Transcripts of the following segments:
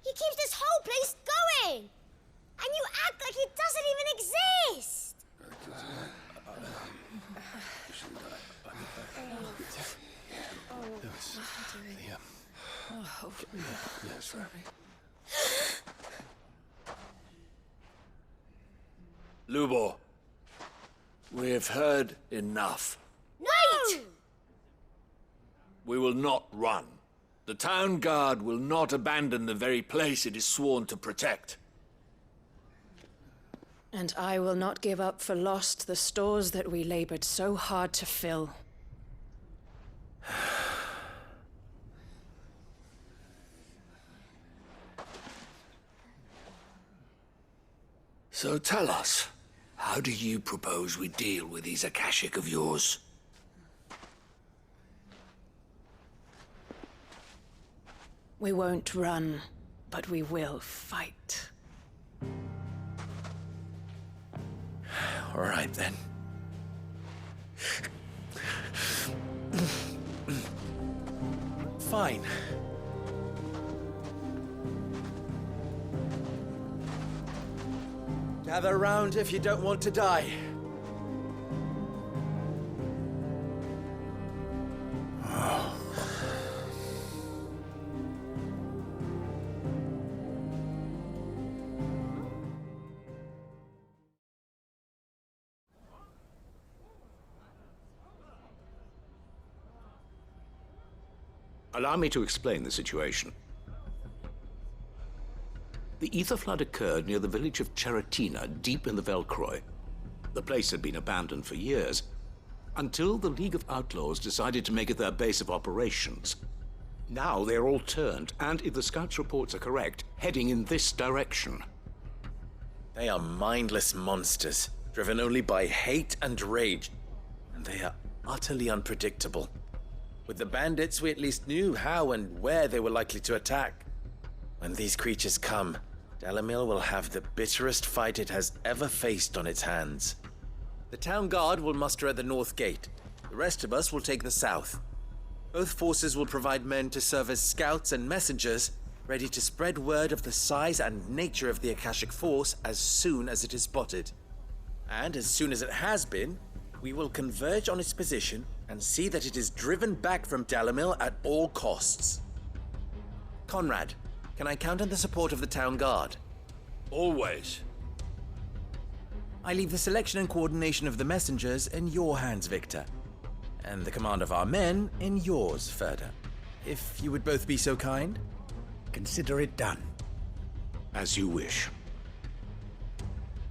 He keeps this whole place going! And you act like he doesn't even exist! Lubo, we have heard enough. Wait! We will not run. The town guard will not abandon the very place it is sworn to protect. And I will not give up for lost the stores that we labored so hard to fill. So tell us, how do you propose we deal with these Akashic of yours? We won't run, but we will fight. All right, then. Fine. Gather round if you don't want to die. Allow me to explain the situation. The ether flood occurred near the village of Cheratina, deep in the Velcroy. The place had been abandoned for years, until the League of Outlaws decided to make it their base of operations. Now they're all turned, and if the scouts' reports are correct, heading in this direction. They are mindless monsters, driven only by hate and rage. And they are utterly unpredictable. With the bandits, we at least knew how and where they were likely to attack. When these creatures come, Dalamil will have the bitterest fight it has ever faced on its hands. The town guard will muster at the north gate. The rest of us will take the south. Both forces will provide men to serve as scouts and messengers, ready to spread word of the size and nature of the Akashic force as soon as it is spotted. And as soon as it has been, we will converge on its position and see that it is driven back from Dalamil at all costs. Conrad, can I count on the support of the town guard? Always. I leave the selection and coordination of the messengers in your hands, Victor. And the command of our men in yours, Ferda. If you would both be so kind. Consider it done. As you wish.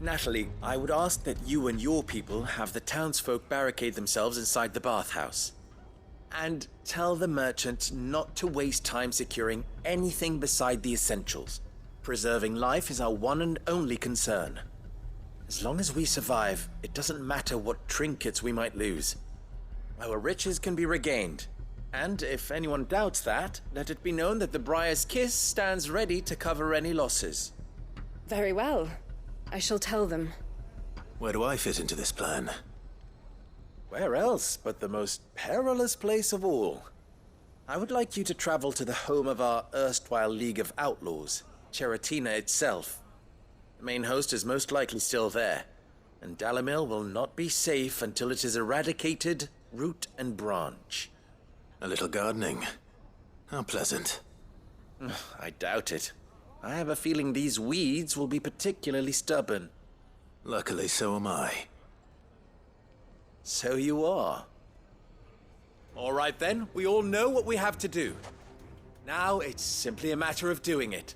Natalie, I would ask that you and your people have the townsfolk barricade themselves inside the bathhouse. And tell the merchant not to waste time securing anything beside the essentials. Preserving life is our one and only concern. As long as we survive, it doesn't matter what trinkets we might lose. Our riches can be regained. And if anyone doubts that, let it be known that the Briar's Kiss stands ready to cover any losses. Very well. I shall tell them. Where do I fit into this plan? Where else but the most perilous place of all? I would like you to travel to the home of our erstwhile League of Outlaws, Cheratina itself. The main host is most likely still there, and Dalamil will not be safe until it is eradicated, root and branch. A little gardening. How pleasant. I doubt it. I have a feeling these weeds will be particularly stubborn. Luckily, so am I. So you are. All right then, we all know what we have to do. Now it's simply a matter of doing it.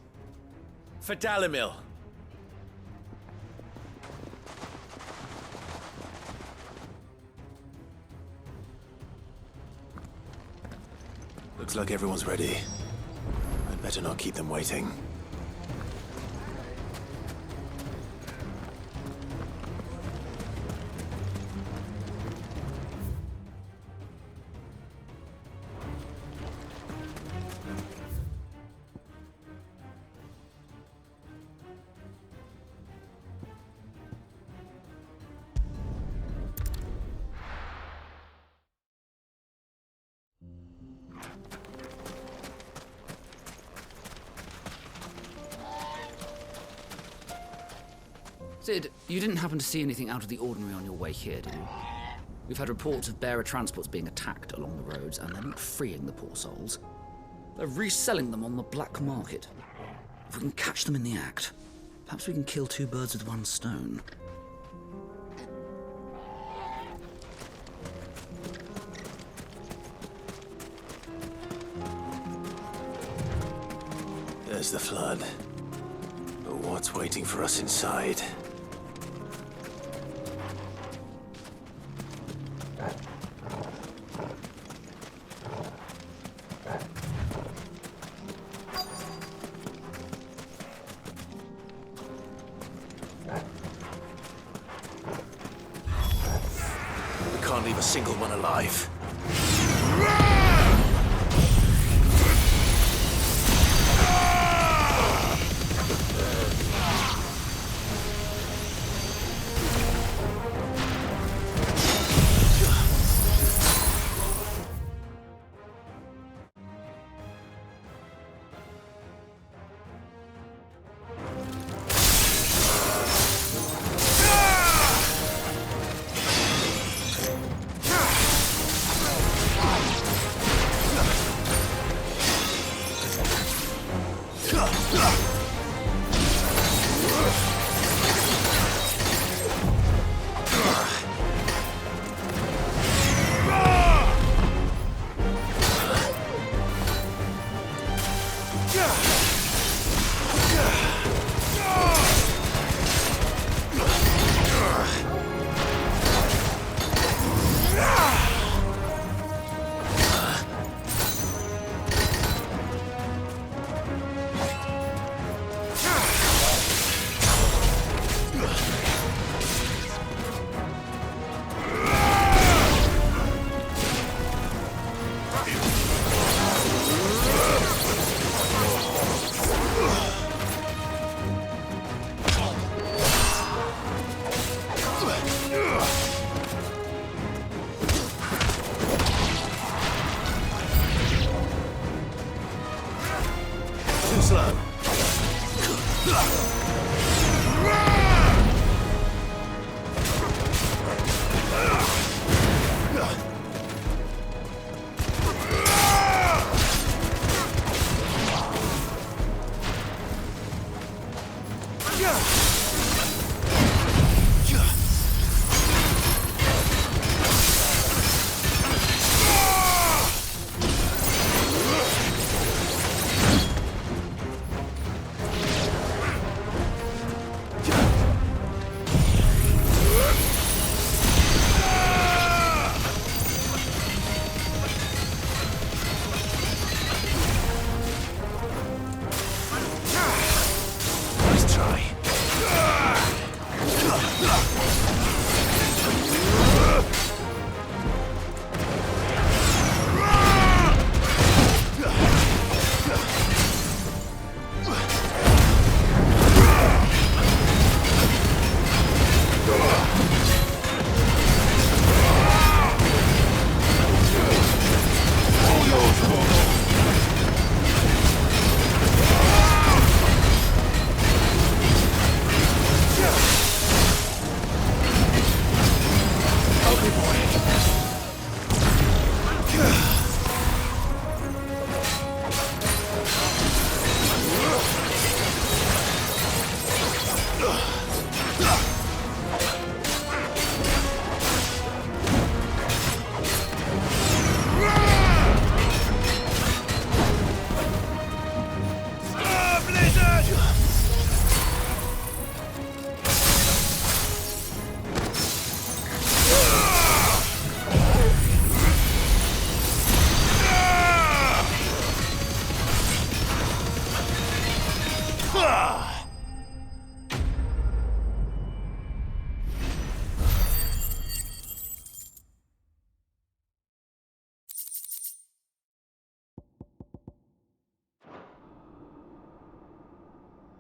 For Dalamil. Looks like everyone's ready. I'd better not keep them waiting. Sid, you didn't happen to see anything out of the ordinary on your way here, did you? We've had reports of bearer transports being attacked along the roads, and they're not freeing the poor souls. They're reselling them on the black market. If we can catch them in the act, perhaps we can kill two birds with one stone. There's the flood. But what's waiting for us inside? We can't leave a single one alive.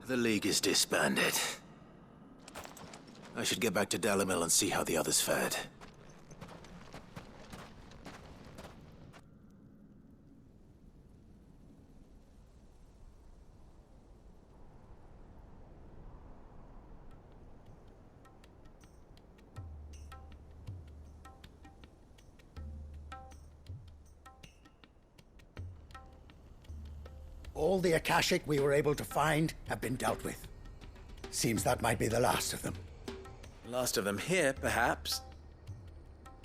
The League is disbanded. I should get back to Dalimil and see how the others fared. All the Akashic we were able to find have been dealt with. Seems that might be the last of them. Last of them here, perhaps.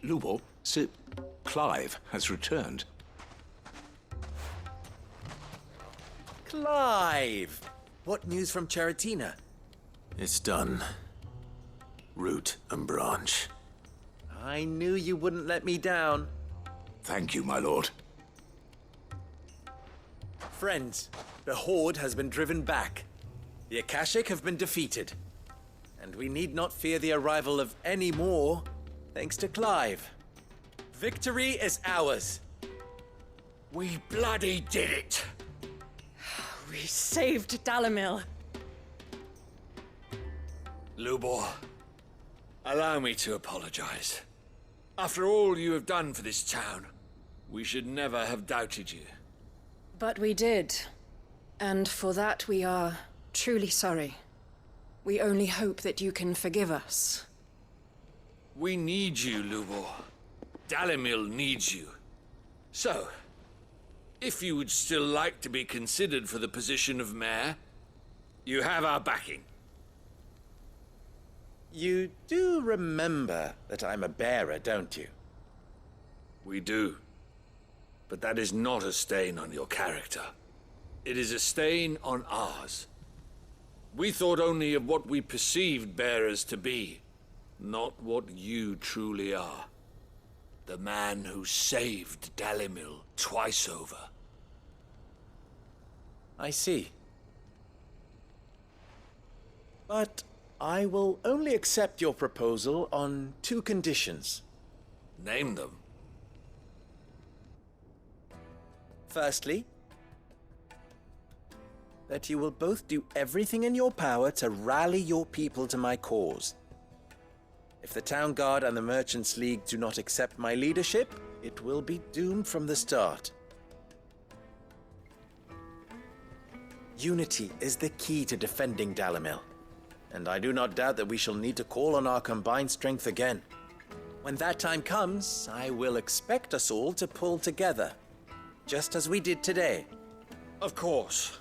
Lubo, Sir Clive has returned. Clive! What news from Charatina? It's done. Root and branch. I knew you wouldn't let me down. Thank you, my lord. Friends, the Horde has been driven back. The Akashic have been defeated. And we need not fear the arrival of any more, thanks to Clive. Victory is ours. We bloody did it! We saved Dalimil. Lubor, allow me to apologize. After all you have done for this town, we should never have doubted you. But we did. And for that we are truly sorry. We only hope that you can forgive us. We need you, Lubor. Dalimil needs you. So, if you would still like to be considered for the position of mayor, you have our backing. You do remember that I'm a bearer, don't you? We do. But that is not a stain on your character. It is a stain on ours. We thought only of what we perceived bearers to be, not what you truly are. The man who saved Dalimil twice over. I see. But I will only accept your proposal on 2 conditions. Name them. Firstly, that you will both do everything in your power to rally your people to my cause. If the Town Guard and the Merchants League do not accept my leadership, it will be doomed from the start. Unity is the key to defending Dalimil, and I do not doubt that we shall need to call on our combined strength again. When that time comes, I will expect us all to pull together, just as we did today. Of course.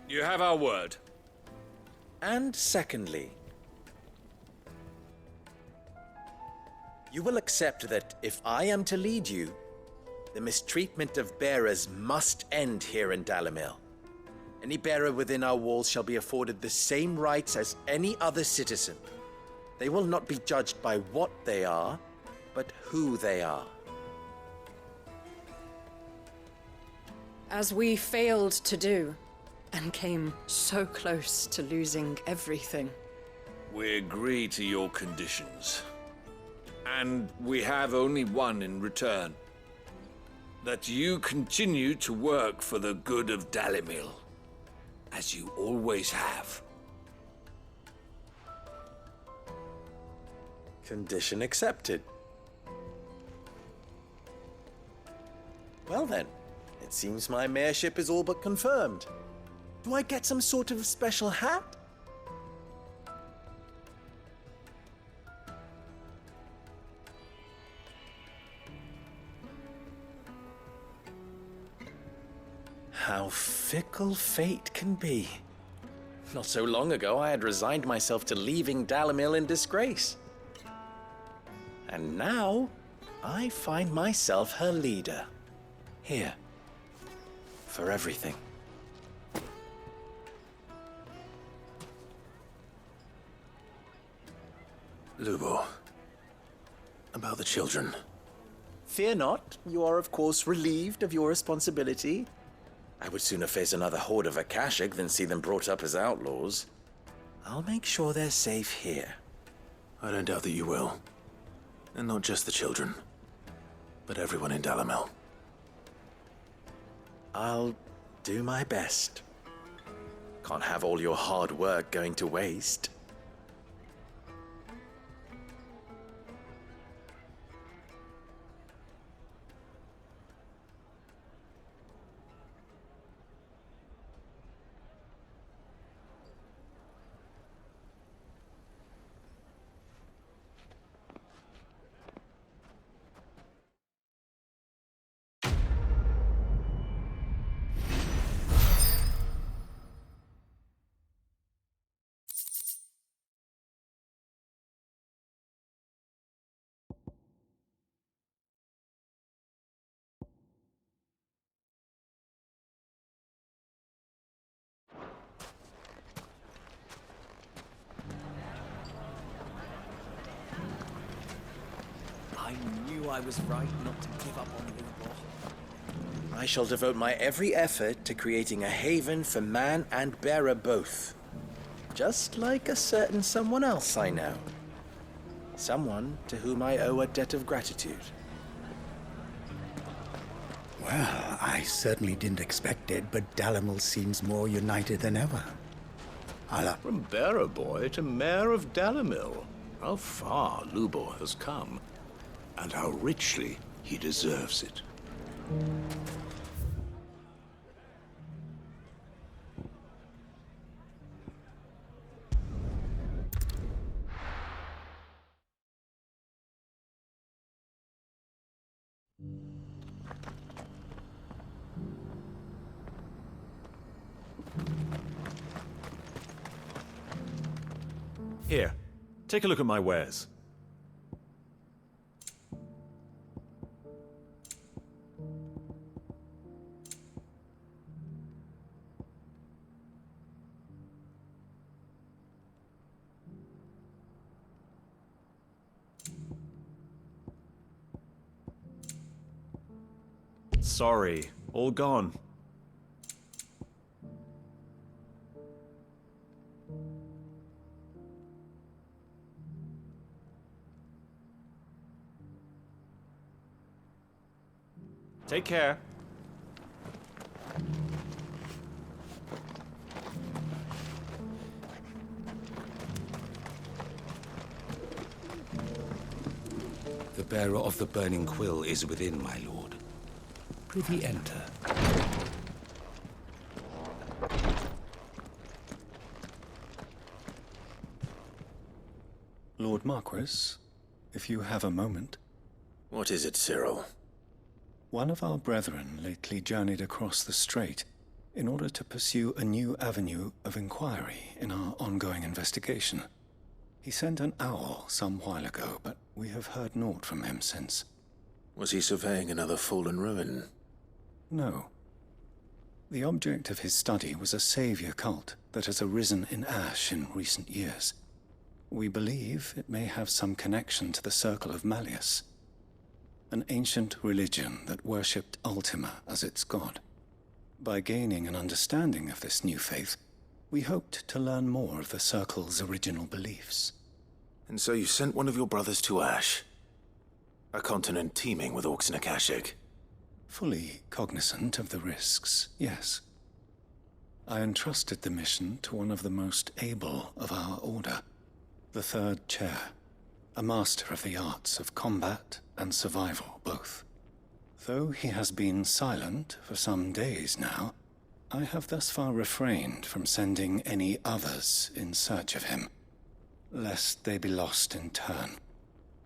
You have our word. And secondly, you will accept that if I am to lead you, the mistreatment of bearers must end here in Dalimil. Any bearer within our walls shall be afforded the same rights as any other citizen. They will not be judged by what they are, but who they are. As we failed to do, and came so close to losing everything. We agree to your conditions. And we have only one in return. That you continue to work for the good of Dalimil, as you always have. Condition accepted. Well then, it seems my mayorship is all but confirmed. Do I get some sort of special hat? How fickle fate can be. Not so long ago, I had resigned myself to leaving Dalimil in disgrace. And now, I find myself her leader. Here. For everything. Lubo. About the children. Fear not, you are of course relieved of your responsibility. I would sooner face another horde of Akashic than see them brought up as outlaws. I'll make sure they're safe here. I don't doubt that you will. And not just the children, but everyone in Dalimil. I'll do my best. Can't have all your hard work going to waste. know I was right not to give up on Lubor. I shall devote my every effort to creating a haven for man and bearer both. Just like a certain someone else I know. Someone to whom I owe a debt of gratitude. Well, I certainly didn't expect it, but Dalimil seems more united than ever. From bearer boy to mayor of Dalimil. How far Lubor has come, and how richly he deserves it. Here, take a look at my wares. Sorry, all gone. Take care. The bearer of the burning quill is within, my lord. Prithee enter. Lord Marquis, if you have a moment. What is it, Cyril? One of our brethren lately journeyed across the strait in order to pursue a new avenue of inquiry in our ongoing investigation. He sent an owl some while ago, but we have heard naught from him since. Was he surveying another fallen ruin? No. The object of his study was a savior cult that has arisen in Ash in recent years. We believe it may have some connection to the Circle of Malleus, an ancient religion that worshipped Ultima as its god. By gaining an understanding of this new faith, we hoped to learn more of the Circle's original beliefs. And so you sent one of your brothers to Ash, a continent teeming with orcs and Akashic. Fully cognizant of the risks, yes. I entrusted the mission to one of the most able of our order, the Third Chair, a master of the arts of combat and survival both. Though he has been silent for some days now, I have thus far refrained from sending any others in search of him, lest they be lost in turn.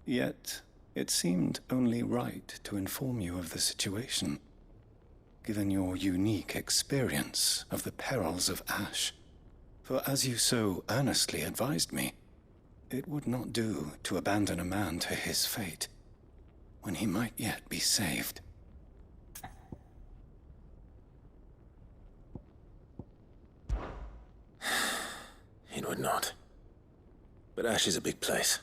Yet, it seemed only right to inform you of the situation, given your unique experience of the perils of Ash. For as you so earnestly advised me, it would not do to abandon a man to his fate, when he might yet be saved. It would not. But Ash is a big place.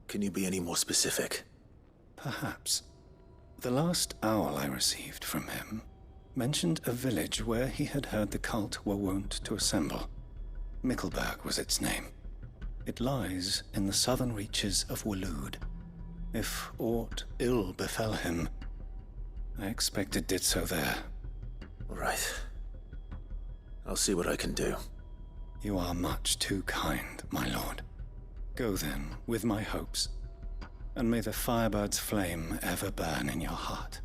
Can you be any more specific? Perhaps. The last owl I received from him mentioned a village where he had heard the cult were wont to assemble. Mickleburg was its name. It lies in the southern reaches of Waloed. If aught ill befell him, I expect it did so there. All right. I'll see what I can do. You are much too kind, my lord. Go then, with my hopes, and may the Firebird's flame ever burn in your heart.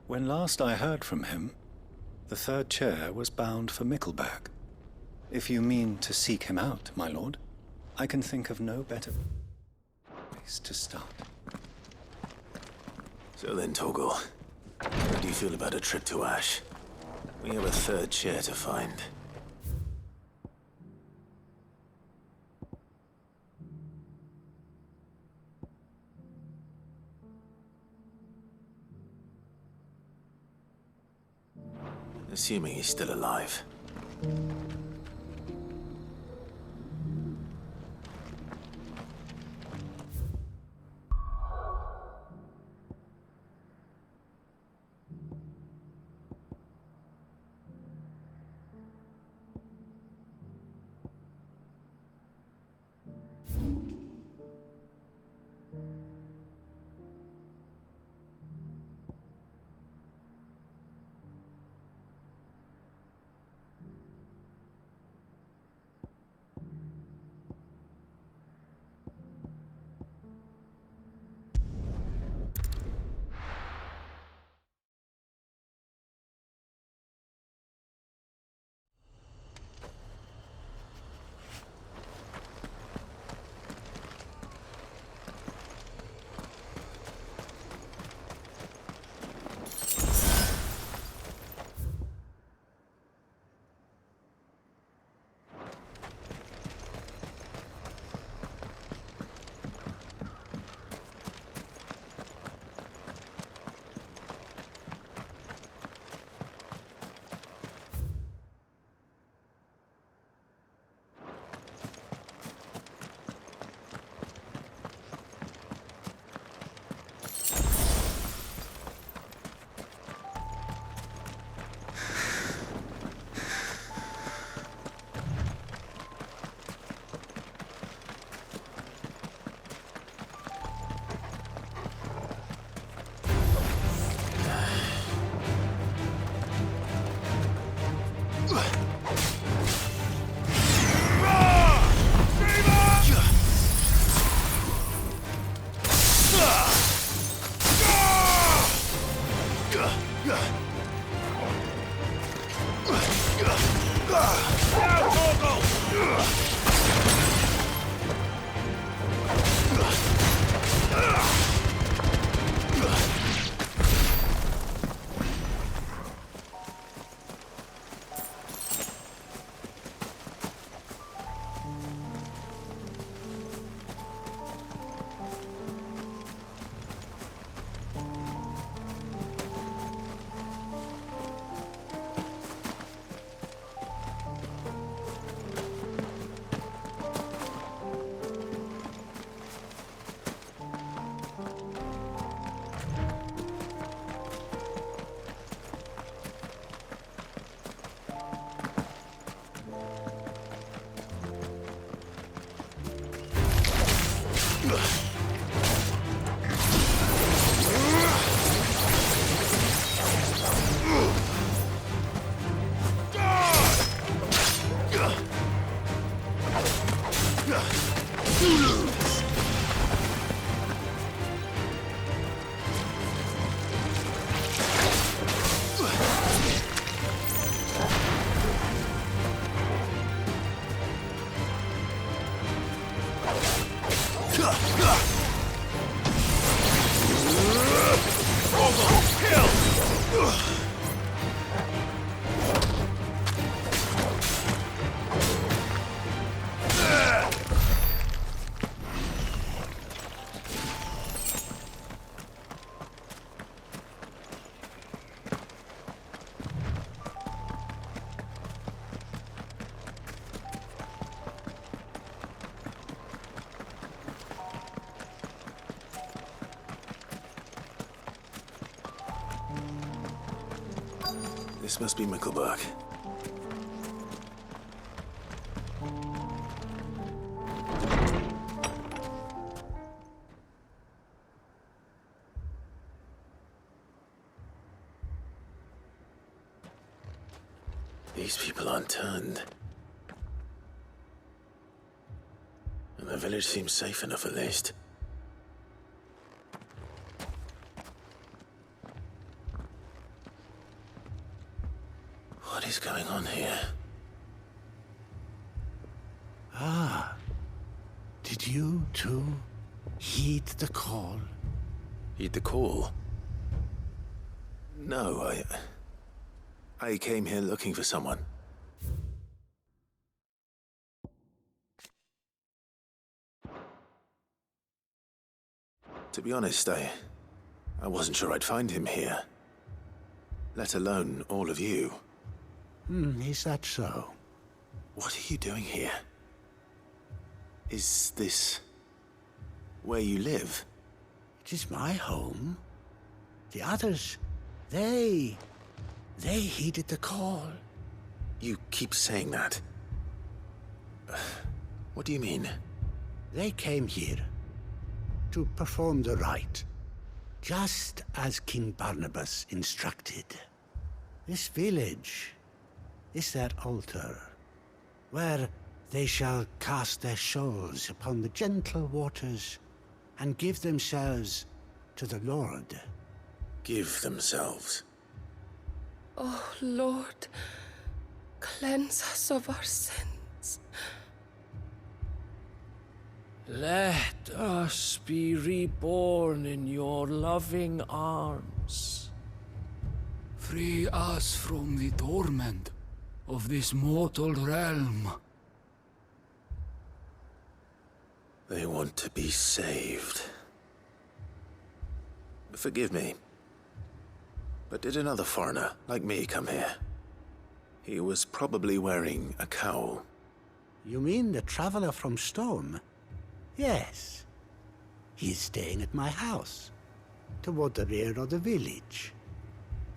When last I heard from him, the Third Chair was bound for Mickleburg. If you mean to seek him out, my lord, I can think of no better place to start. So then, Torgal, how do you feel about a trip to Ash? We have a Third Chair to find. Assuming he's still alive. This must be Mickelberg. These people aren't turned. And the village seems safe enough at least. What is going on here? Ah. Did you, too, heed the call? Heed the call? No, I came here looking for someone. To be honest, I wasn't sure I'd find him here. Let alone all of you. Is that so? What are you doing here? Is this where you live? It is my home. The others, they heeded the call. You keep saying that. What do you mean? They came here to perform the rite, just as King Barnabas instructed. This village is their altar, where they shall cast their souls upon the gentle waters and give themselves to the Lord. Give themselves? Oh, Lord, cleanse us of our sins. Let us be reborn in your loving arms. Free us from the torment of this mortal realm. They want to be saved. Forgive me, but did another foreigner like me come here? He was probably wearing a cowl. You mean the traveler from Stone? Yes. He's staying at my house, toward the rear of the village.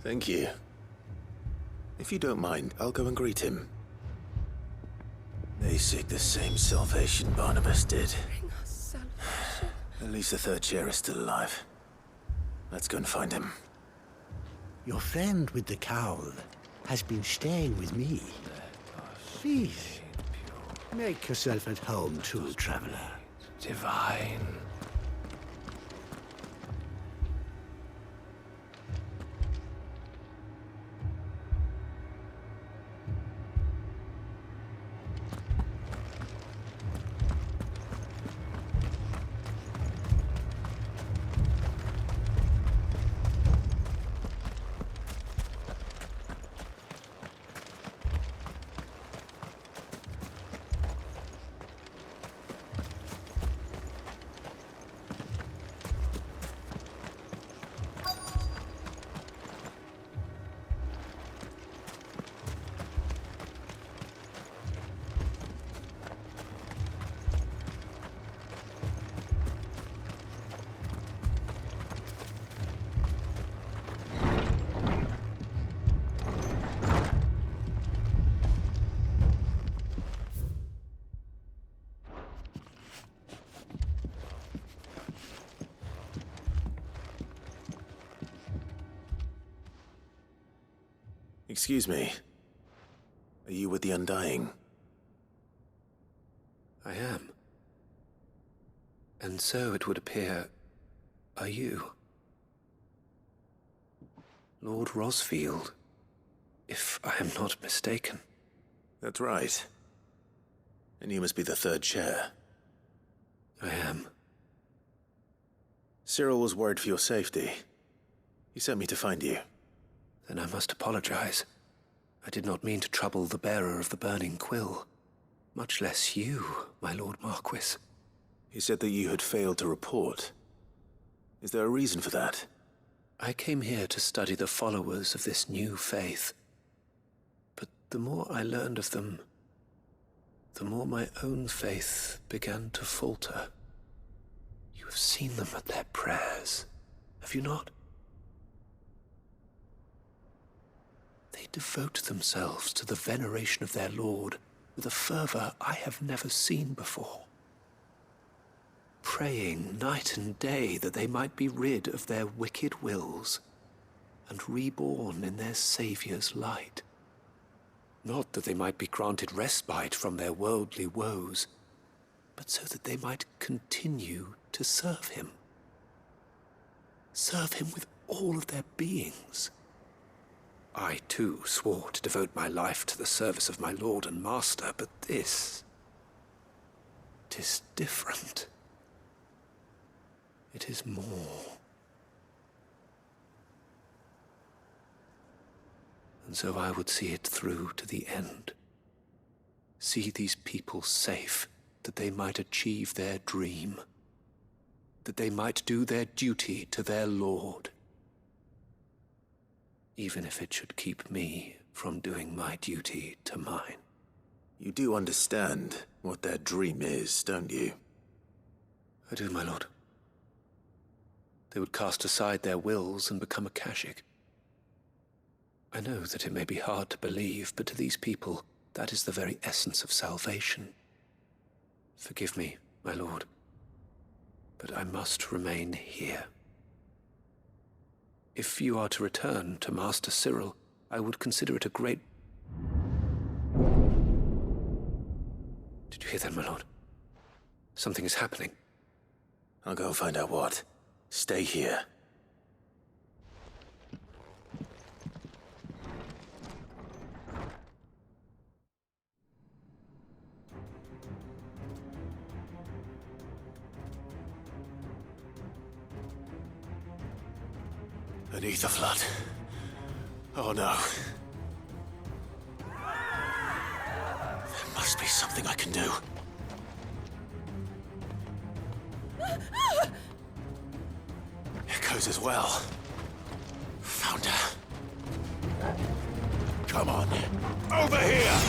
Thank you. If you don't mind, I'll go and greet him. They seek the same salvation Barnabas did. Bring us salvation. At least the third chair is still alive. Let's go and find him. Your friend with the cowl has been staying with me. Please, make yourself at home too, traveler. Divine. Excuse me. Are you with the Undying? I am. And so it would appear, are you? Lord Rosfield, if I am not mistaken. That's right. And you must be the third chair. I am. Cyril was worried for your safety. He sent me to find you. Then I must apologize. I did not mean to trouble the bearer of the burning quill. Much less you, my Lord Marquis. He said that you had failed to report. Is there a reason for that? I came here to study the followers of this new faith. But the more I learned of them, the more my own faith began to falter. You have seen them at their prayers, have you not? They devote themselves to the veneration of their Lord with a fervor I have never seen before. Praying night and day that they might be rid of their wicked wills and reborn in their Saviour's light. Not that they might be granted respite from their worldly woes, but so that they might continue to serve him. Serve him with all of their beings. I, too, swore to devote my life to the service of my Lord and Master, but this... 'tis different. It is more. And so I would see it through to the end. See these people safe, that they might achieve their dream. That they might do their duty to their Lord. Even if it should keep me from doing my duty to mine. You do understand what their dream is, don't you? I do, my lord. They would cast aside their wills and become Akashic. I know that it may be hard to believe, but to these people, that is the very essence of salvation. Forgive me, my lord, but I must remain here. If you are to return to Master Cyril, I would consider it a great... Did you hear that, my lord? Something is happening. I'll go and find out what. Stay here. Beneath the flood. Oh no. There must be something I can do. Echoes as well. Found her. Come on. Over here!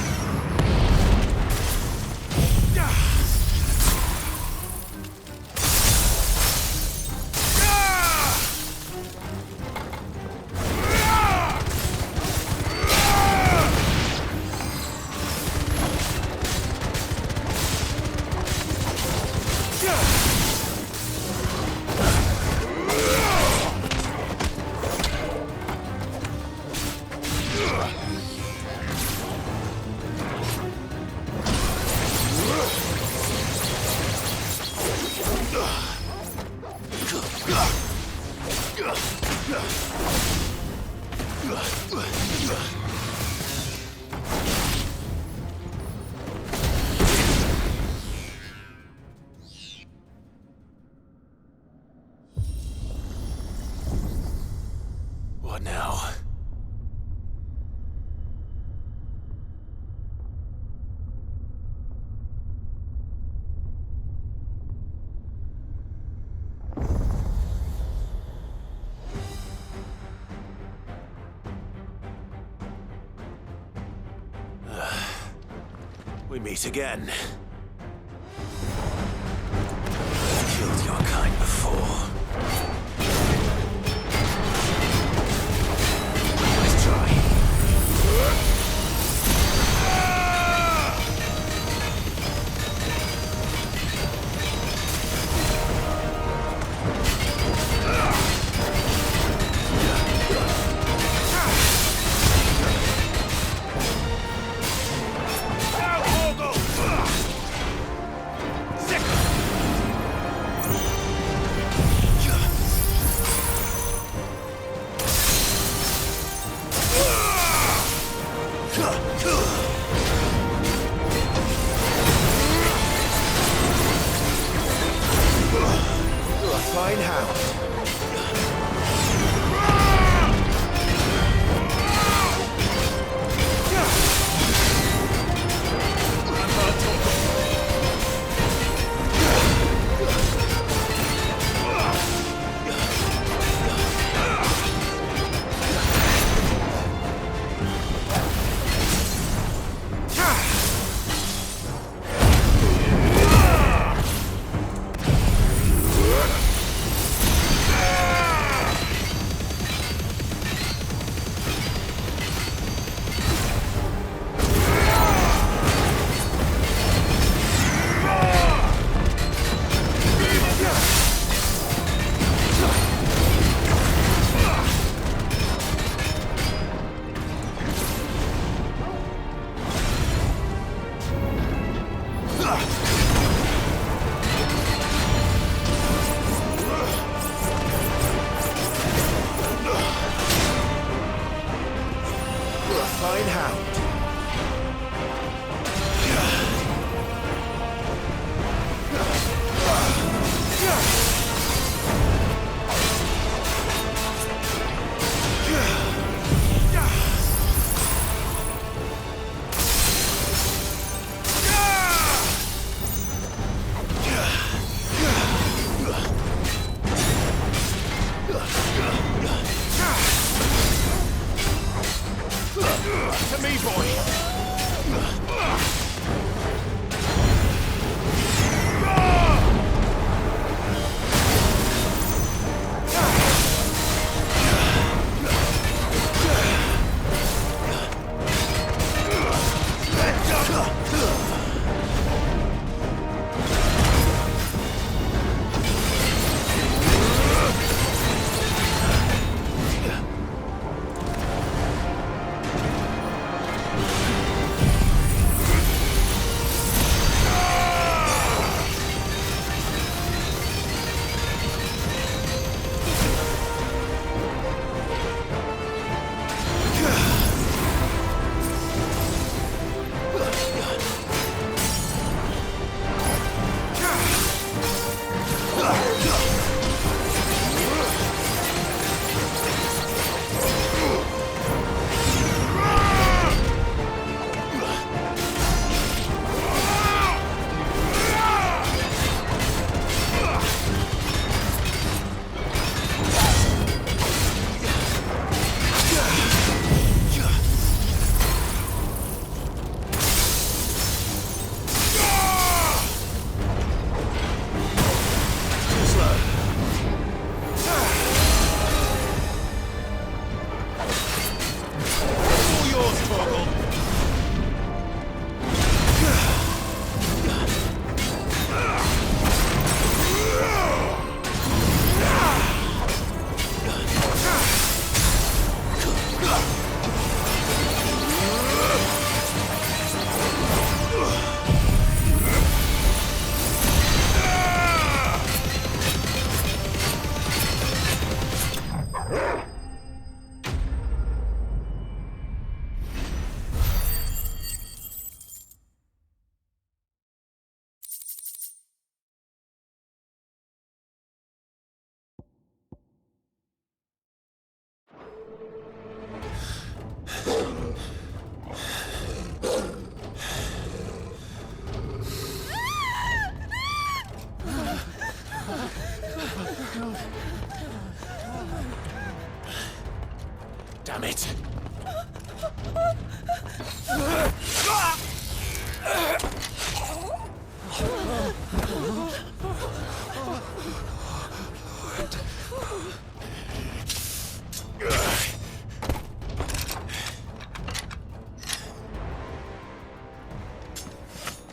What now? We meet again. I've killed your kind before. Let's try.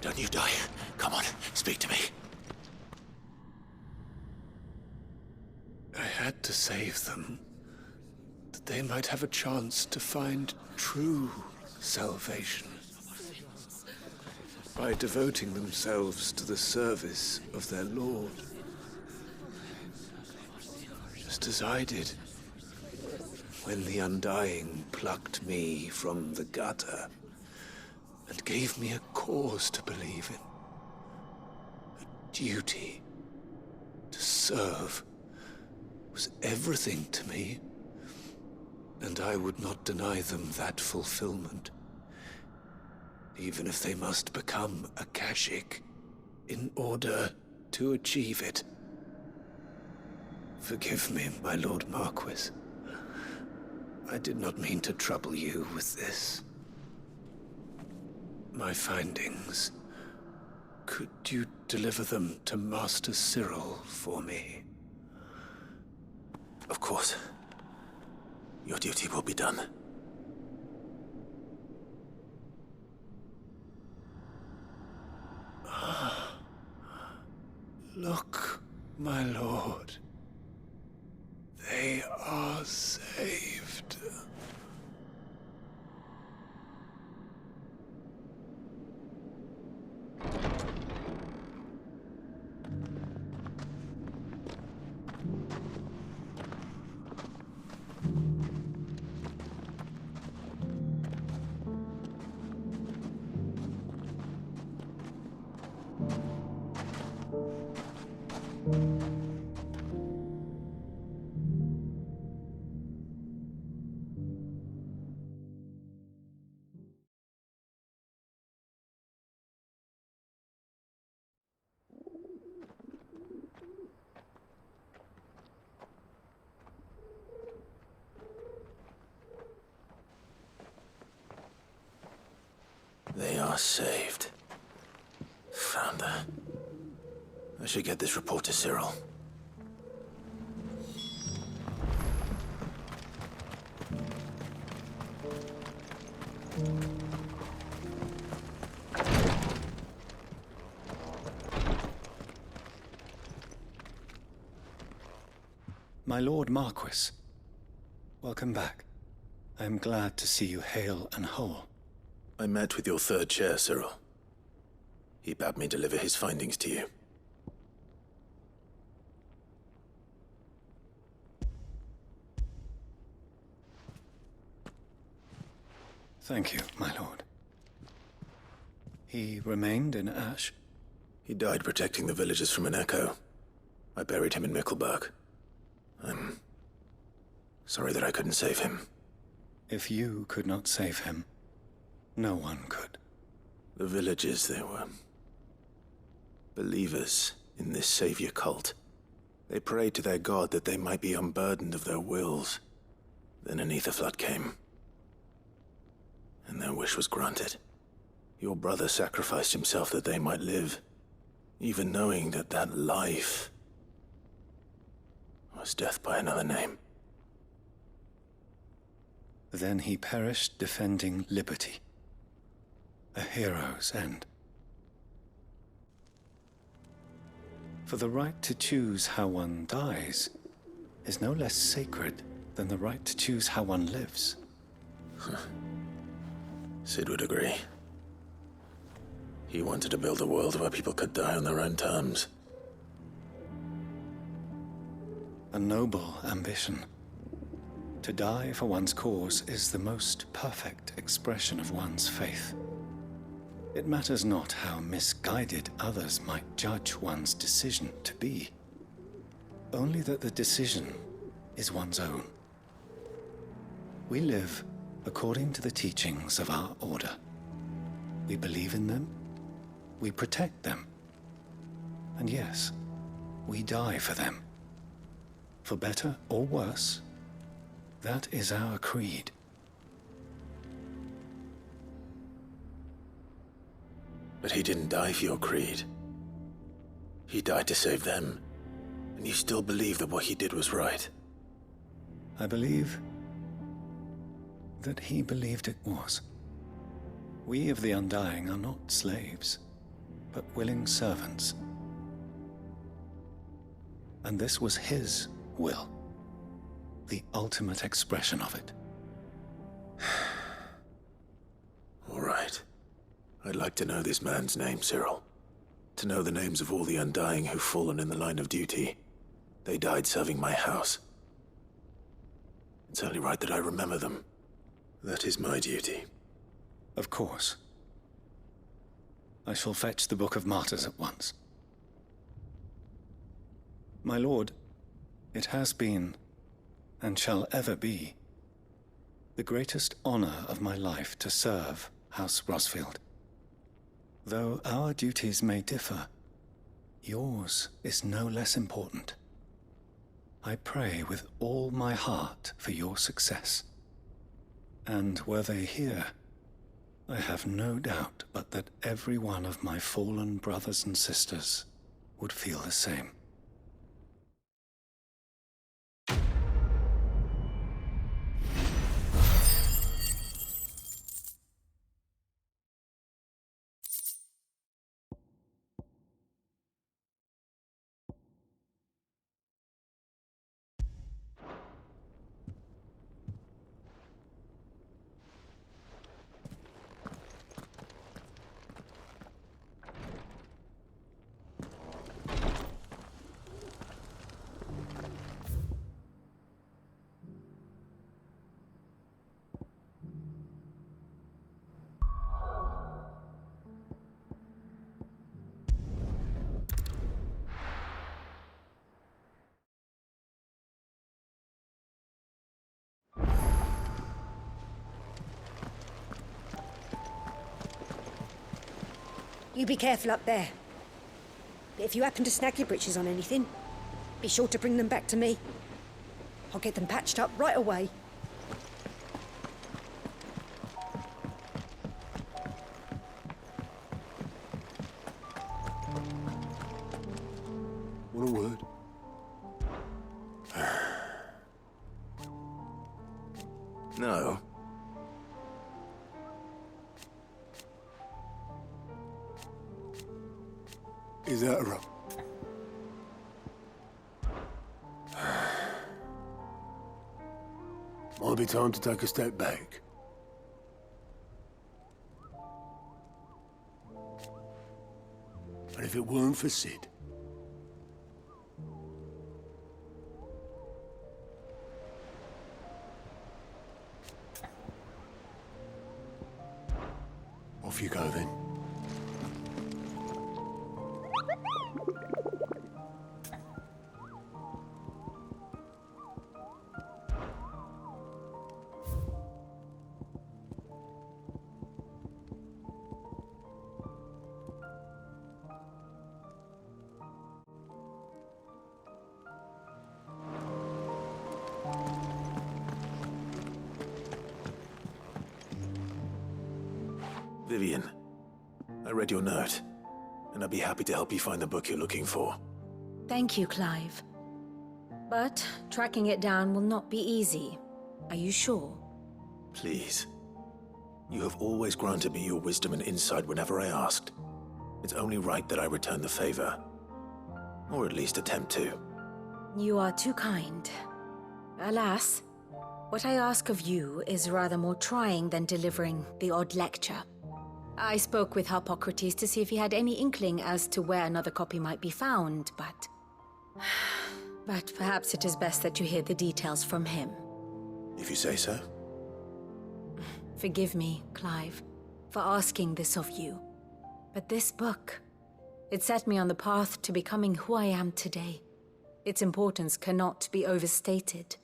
Don't you die. Come on, speak to me. I had to save them, that they might have a chance to find true salvation. By devoting themselves to the service of their Lord. Just as I did, when the Undying plucked me from the gutter and gave me a cause to believe in. A duty to serve was everything to me, and I would not deny them that fulfillment, even if they must become a Kashik in order to achieve it. Forgive me, my Lord Marquis. I did not mean to trouble you with this. My findings. Could you deliver them to Master Cyril for me? Of course. Your duty will be done. Look, my lord. They are saved. They are saved. Founder. I should get this report to Cyril. My Lord Marquis, welcome back. I am glad to see you hale and whole. I met with your third chair, Cyril. He bade me deliver his findings to you. Thank you, my lord. He remained in Ash? He died protecting the villagers from an echo. I buried him in Mickelberg. I'm sorry that I couldn't save him. If you could not save him, no one could. The villagers, they were believers in this savior cult. They prayed to their god that they might be unburdened of their wills. Then an ether flood came, and their wish was granted. Your brother sacrificed himself that they might live, even knowing that that life was death by another name. Then he perished defending liberty. A hero's end. For the right to choose how one dies is no less sacred than the right to choose how one lives. Sid would agree. He wanted to build a world where people could die on their own terms. A noble ambition. To die for one's cause is the most perfect expression of one's faith. It matters not how misguided others might judge one's decision to be. Only that the decision is one's own. We live according to the teachings of our order. We believe in them, we protect them, and yes, we die for them. For better or worse, that is our creed. But he didn't die for your creed. He died to save them, and you still believe that what he did was right. I believe that he believed it was. We of the Undying are not slaves. but willing servants. And this was his will, the ultimate expression of it. All right. I'd like to know this man's name, Cyril. To know the names of all the Undying who've fallen in the line of duty. They died serving my house. It's only right that I remember them. That is my duty. Of course. I shall fetch the Book of Martyrs at once. My lord, it has been, and shall ever be, the greatest honor of my life to serve House Rosfield. Though our duties may differ, yours is no less important. I pray with all my heart for your success. And were they here, I have no doubt but that every one of my fallen brothers and sisters would feel the same. You be careful up there. But if you happen to snag your britches on anything, be sure to bring them back to me. I'll get them patched up right away. What a word. No. Is that a rub? Might be time to take a step back. And if it weren't for Sid, off you go then. Vivian, I read your note, and I'd be happy to help you find the book you're looking for. Thank you, Clive. But tracking it down will not be easy. Are you sure? Please. You have always granted me your wisdom and insight whenever I asked. It's only right that I return the favor. Or at least attempt to. You are too kind. Alas, what I ask of you is rather more trying than delivering the odd lecture. I spoke with Harpocrates to see if he had any inkling as to where another copy might be found, but... But perhaps it is best that you hear the details from him. If you say so. Forgive me, Clive, for asking this of you. But this book, it set me on the path to becoming who I am today. Its importance cannot be overstated.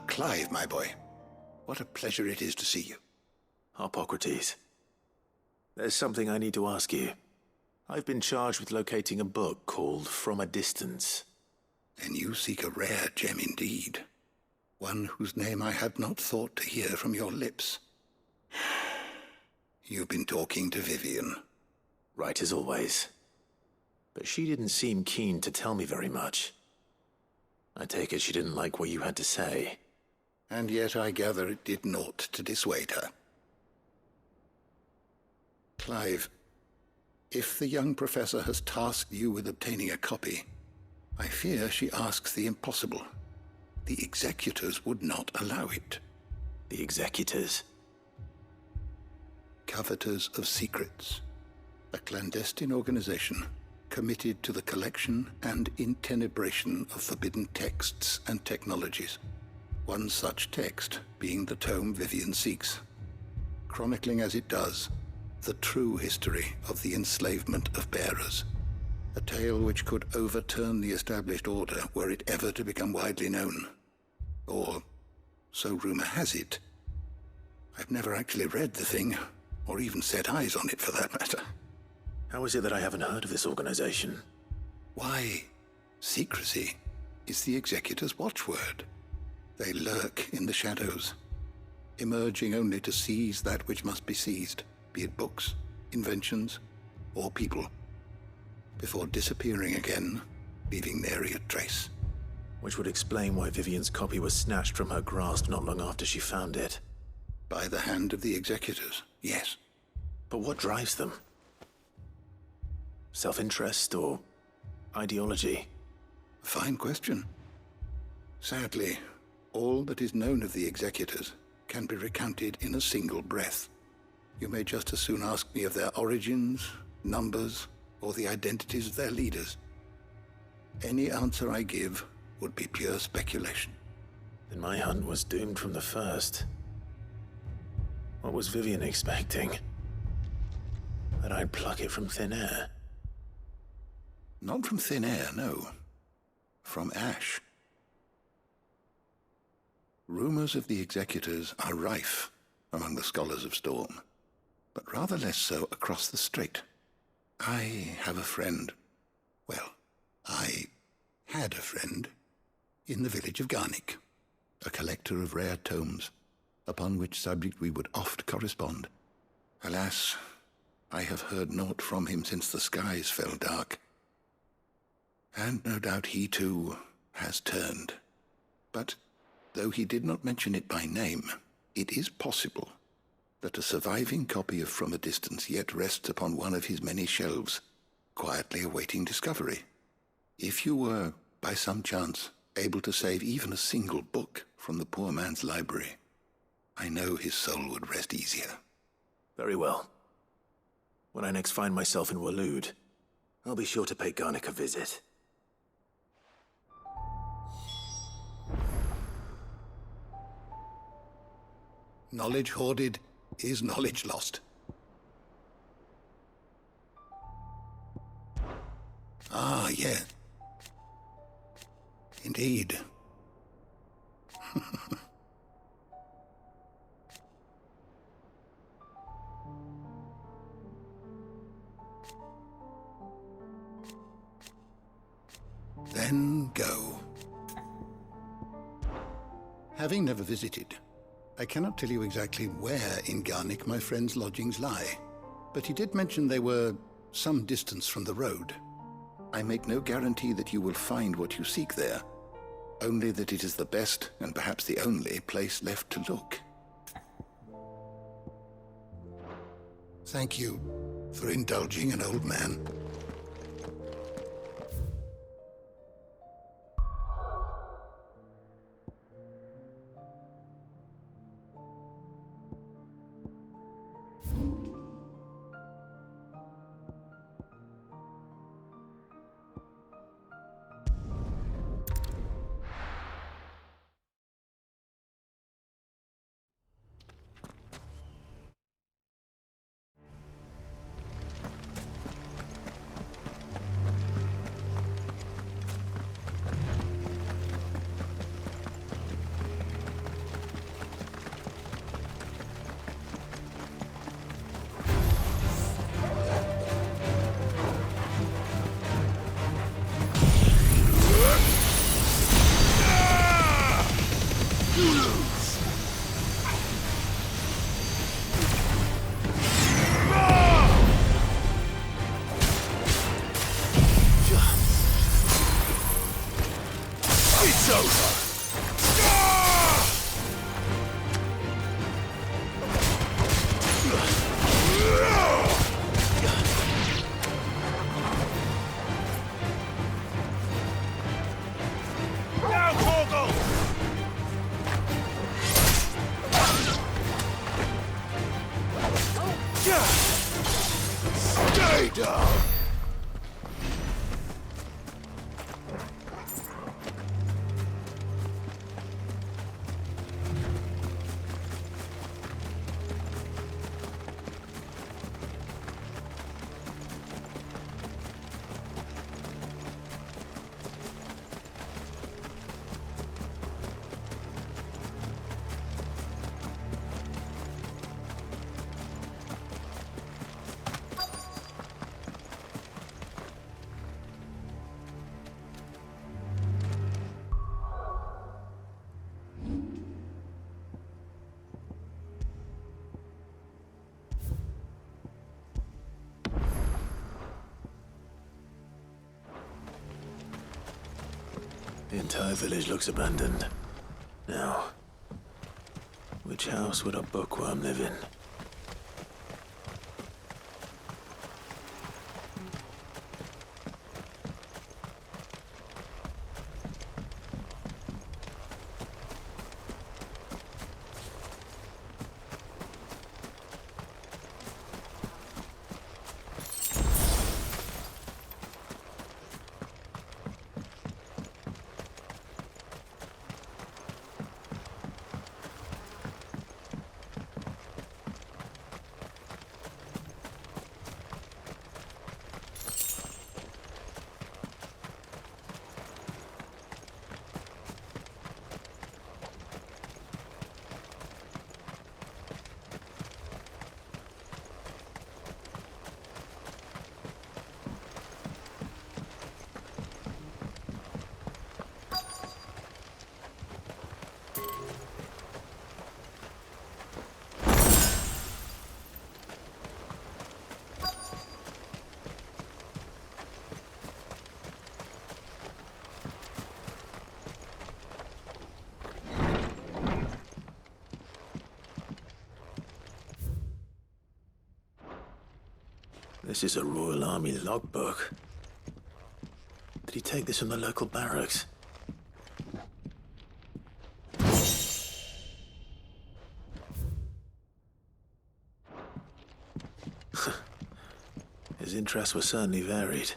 Clive, my boy. What a pleasure it is to see you. Harpocrates. There's something I need to ask you. I've been charged with locating a book called From a Distance. Then you seek a rare gem indeed. One whose name I had not thought to hear from your lips. You've been talking to Vivian. Right as always. But she didn't seem keen to tell me very much. I take it she didn't like what you had to say. And yet I gather it did naught to dissuade her. Clive, if the young professor has tasked you with obtaining a copy, I fear she asks the impossible. The executors would not allow it. The executors? Coveters of Secrets. A clandestine organization committed to the collection and intenebration of forbidden texts and technologies. One such text being the tome Vivian seeks, chronicling as it does the true history of the enslavement of bearers. A tale which could overturn the established order were it ever to become widely known. Or, so rumor has it. I've never actually read the thing, or even set eyes on it for that matter. How is it that I haven't heard of this organization? Why, secrecy is the executor's watchword. They lurk in the shadows, emerging only to seize that which must be seized, be it books, inventions, or people, before disappearing again, leaving nary a trace. Which would explain why Vivian's copy was snatched from her grasp not long after she found it. By the hand of the executors, yes. But what drives them? Self-interest or ideology? A fine question. Sadly, all that is known of the executors can be recounted in a single breath. You may just as soon ask me of their origins, numbers, or the identities of their leaders. Any answer I give would be pure speculation. Then my hunt was doomed from the first. What was Vivian expecting? That I'd pluck it from thin air? Not from thin air, no. From ash. Rumors of the executors are rife among the scholars of Storm, but rather less so across the strait. I have a friend. Well, I had a friend in the village of Garnick, a collector of rare tomes, upon which subject we would oft correspond. Alas, I have heard naught from him since the skies fell dark. And no doubt he, too, has turned. But, though he did not mention it by name, it is possible that a surviving copy of From a Distance yet rests upon one of his many shelves, quietly awaiting discovery. If you were, by some chance, able to save even a single book from the poor man's library, I know his soul would rest easier. Very well. When I next find myself in Waloed, I'll be sure to pay Garnick a visit. Knowledge hoarded is knowledge lost. Ah, yeah. Indeed. Then go. Having never visited, I cannot tell you exactly where in Garnick my friend's lodgings lie, but he did mention they were some distance from the road. I make no guarantee that you will find what you seek there, only that it is the best and perhaps the only place left to look. Thank you for indulging an old man. It's over! Now, Torgal! Stay down! The entire village looks abandoned. Now, which house would a bookworm live in? This is a Royal Army logbook. Did he take this from the local barracks? His interests were certainly varied.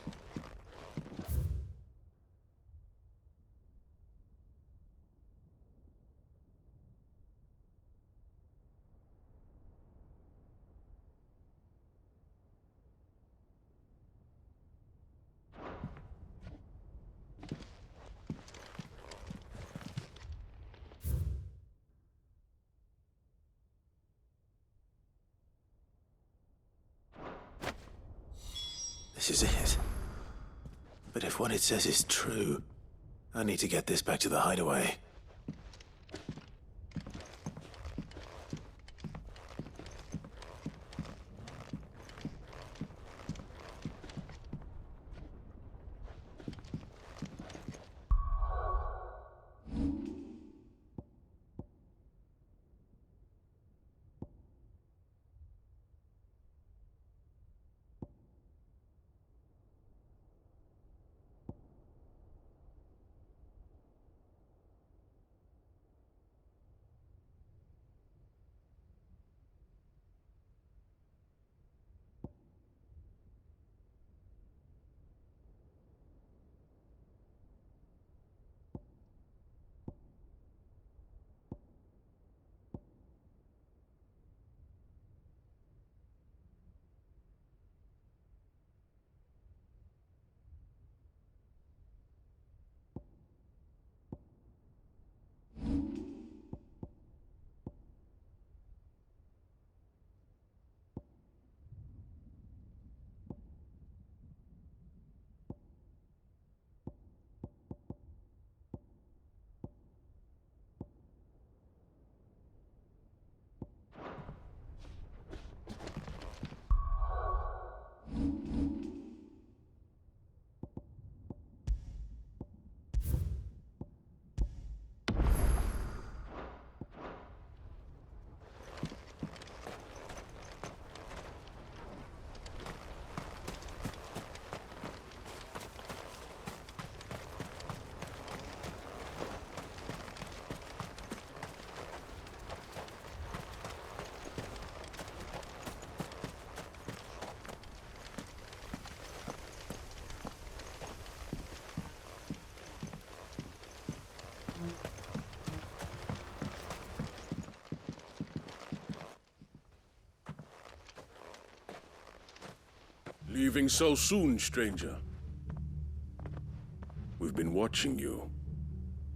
This is it. But if what it says is true, I need to get this back to the hideaway. Leaving so soon, stranger? We've been watching you.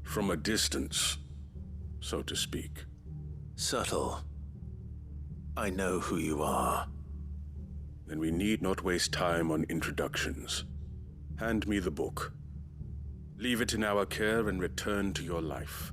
From a distance, so to speak. Subtle. I know who you are. Then we need not waste time on introductions. Hand me the book. Leave it in our care and return to your life.